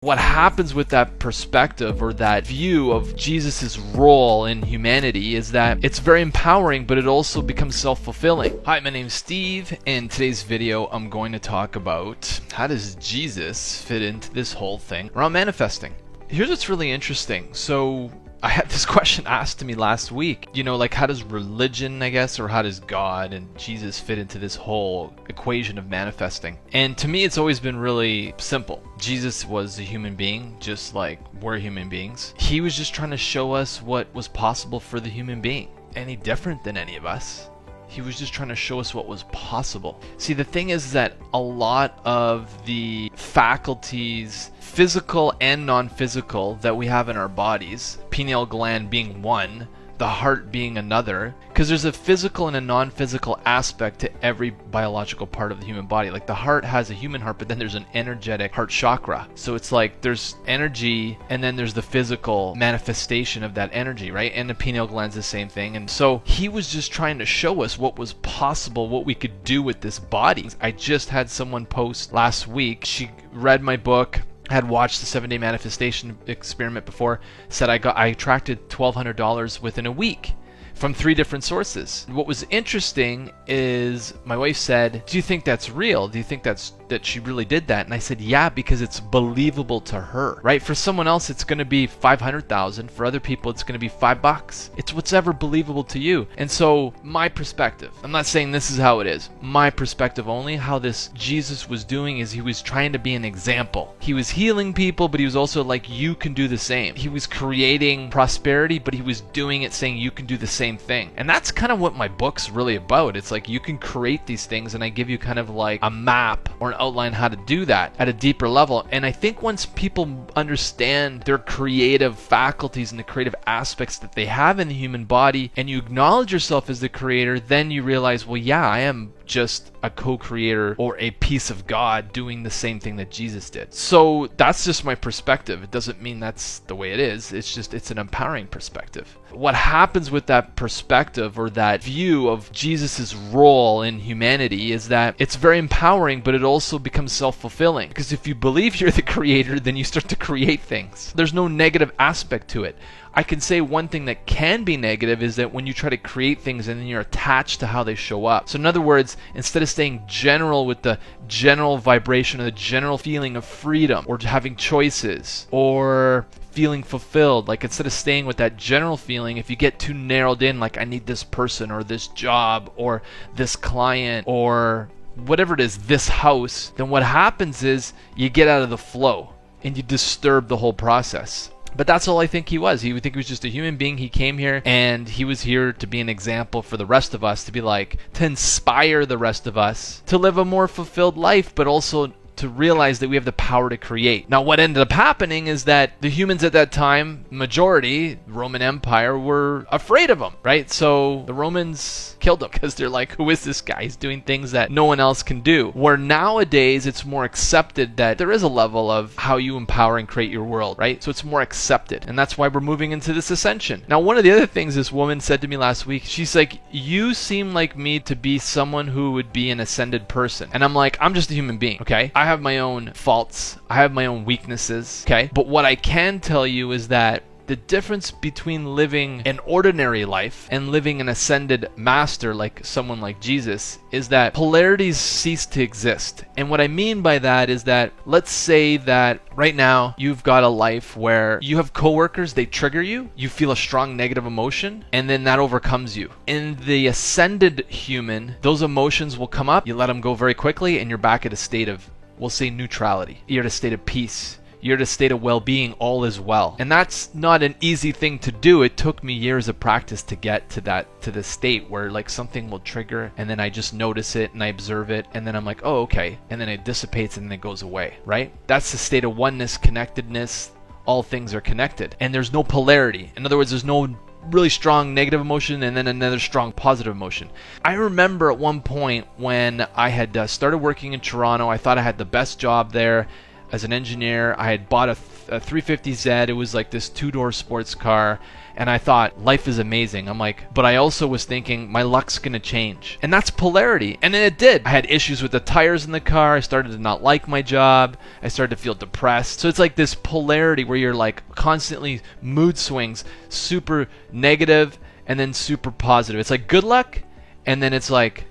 What happens with that perspective or that view of Jesus's role in humanity is that it's very empowering, but it also becomes self-fulfilling. Hi, my name's Steve. In today's video, I'm going to talk about how does Jesus fit into this whole thing around manifesting. Here's what's really interesting. So I had this question asked to me last week, like how does religion, I guess, or how does God and Jesus fit into this whole equation of manifesting? And to me, it's always been really simple. Jesus was a human being, just like we're human beings. He was just trying to show us what was possible for the human being. Any different than any of us. He was just trying to show us what was possible. See, the thing is that a lot of the faculties, physical and non-physical, that we have in our bodies, pineal gland being one, the heart being another, because there's a physical and a non-physical aspect to every biological part of the human body. Like the heart has a human heart, but then there's an energetic heart chakra. So it's like there's energy and then there's the physical manifestation of that energy, right? And the pineal gland's the same thing. And so he was just trying to show us what was possible, what we could do with this body. I just had someone post last week. She read my book, had watched the 7-day manifestation experiment before, said I attracted $1,200 within a week from 3 different sources. What was interesting is my wife said, "Do you think that's real? Do you think that she really did that?" And I said, "Yeah, because it's believable to her." Right? For someone else it's going to be 500,000, for other people it's going to be $5. It's whatever believable to you. And so my perspective, I'm not saying this is how it is. My perspective only, how this Jesus was doing is he was trying to be an example. He was healing people, but he was also like, you can do the same. He was creating prosperity, but he was doing it saying you can do the same thing. And that's kind of what my book's really about. It's like you can create these things and I give you kind of like a map or an outline how to do that at a deeper level. And I think once people understand their creative faculties and the creative aspects that they have in the human body, and you acknowledge yourself as the creator, then you realize, well, yeah, I am just a co-creator or a piece of God doing the same thing that Jesus did. So that's just my perspective. It doesn't mean that's the way it is. It's an empowering perspective. What happens with that perspective or that view of Jesus's role in humanity is that it's very empowering, but it also becomes self-fulfilling. Because if you believe you're the creator, then you start to create things. There's no negative aspect to it. I can say one thing that can be negative is that when you try to create things and then you're attached to how they show up. So in other words, instead of staying general with the general vibration or the general feeling of freedom or having choices or feeling fulfilled, like instead of staying with that general feeling, if you get too narrowed in, like I need this person or this job or this client or whatever it is, this house, then what happens is you get out of the flow and you disturb the whole process. But that's all I think he was. He would think he was just a human being. He came here and he was here to be an example for the rest of us, to be like, to inspire the rest of us to live a more fulfilled life, but also to realize that we have the power to create. Now, what ended up happening is that the humans at that time, majority, Roman Empire, were afraid of him, right? So the Romans killed him because they're like, who is this guy? He's doing things that no one else can do. Where nowadays it's more accepted that there is a level of how you empower and create your world, right? So it's more accepted. And that's why we're moving into this ascension. Now, one of the other things this woman said to me last week, she's like, you seem like me to be someone who would be an ascended person. And I'm like, I'm just a human being, okay? I have my own faults. I have my own weaknesses, okay? But what I can tell you is that the difference between living an ordinary life and living an ascended master like someone like Jesus is that polarities cease to exist. And what I mean by that is that, let's say that right now you've got a life where you have coworkers, they trigger you, you feel a strong negative emotion, and then that overcomes you. In the ascended human, those emotions will come up, you let them go very quickly, and you're back at a state of, we'll say, neutrality. You're at a state of peace. You're at a state of well-being, all is well. And that's not an easy thing to do. It took me years of practice to get to the state where like something will trigger and then I just notice it and I observe it and then I'm like, oh, okay. And then it dissipates and then it goes away, right? That's the state of oneness, connectedness. All things are connected. And there's no polarity. In other words, there's no really strong negative emotion and then another strong positive emotion. I remember at one point when I had started working in Toronto, I thought I had the best job there. As an engineer, I had bought a a 350Z. It was like this two-door sports car. And I thought, life is amazing. I'm like, but I also was thinking, my luck's gonna change. And that's polarity. And then it did. I had issues with the tires in the car. I started to not like my job. I started to feel depressed. So it's like this polarity where you're like constantly mood swings, super negative and then super positive. It's like good luck, and then it's like,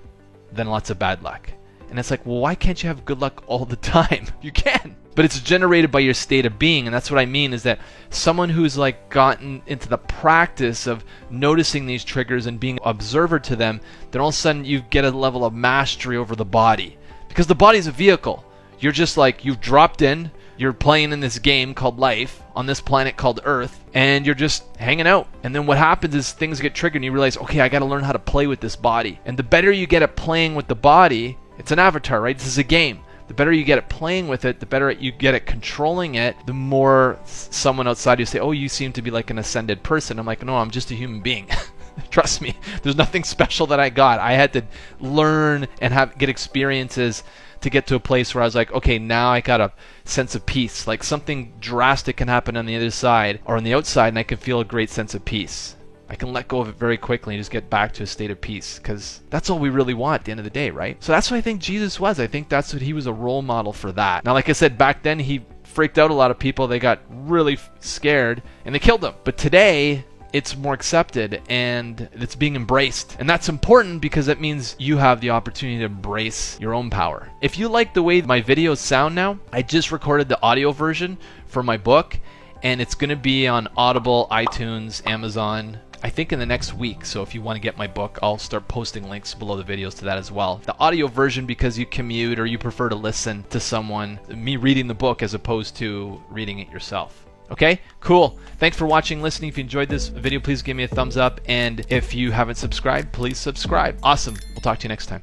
then lots of bad luck. And it's like, well, why can't you have good luck all the time? You can. But it's generated by your state of being, and that's what I mean, is that someone who's like gotten into the practice of noticing these triggers and being observer to them, then all of a sudden you get a level of mastery over the body. Because the body's a vehicle. You're just like, you've dropped in, you're playing in this game called life on this planet called Earth, and you're just hanging out. And then what happens is things get triggered and you realize, okay, I gotta learn how to play with this body. And the better you get at playing with the body, it's an avatar, right? This is a game. The better you get at playing with it, the better you get at controlling it, the more someone outside you say, oh, you seem to be like an ascended person. I'm like, no, I'm just a human being. Trust me, there's nothing special that I got. I had to learn and get experiences to get to a place where I was like, okay, now I got a sense of peace. Like something drastic can happen on the other side or on the outside, and I can feel a great sense of peace. I can let go of it very quickly and just get back to a state of peace, because that's all we really want at the end of the day, right? So that's what I think Jesus was. I think that's what he was, a role model for that. Now, like I said, back then he freaked out a lot of people. They got really scared and they killed him. But today it's more accepted and it's being embraced. And that's important because it means you have the opportunity to embrace your own power. If you like the way my videos sound now, I just recorded the audio version for my book, and it's going to be on Audible, iTunes, Amazon, I think in the next week. So if you want to get my book, I'll start posting links below the videos to that as well. The audio version because you commute or you prefer to listen to someone, me reading the book as opposed to reading it yourself. Okay, cool. Thanks for watching, listening. If you enjoyed this video, please give me a thumbs up. And if you haven't subscribed, please subscribe. Awesome. We'll talk to you next time.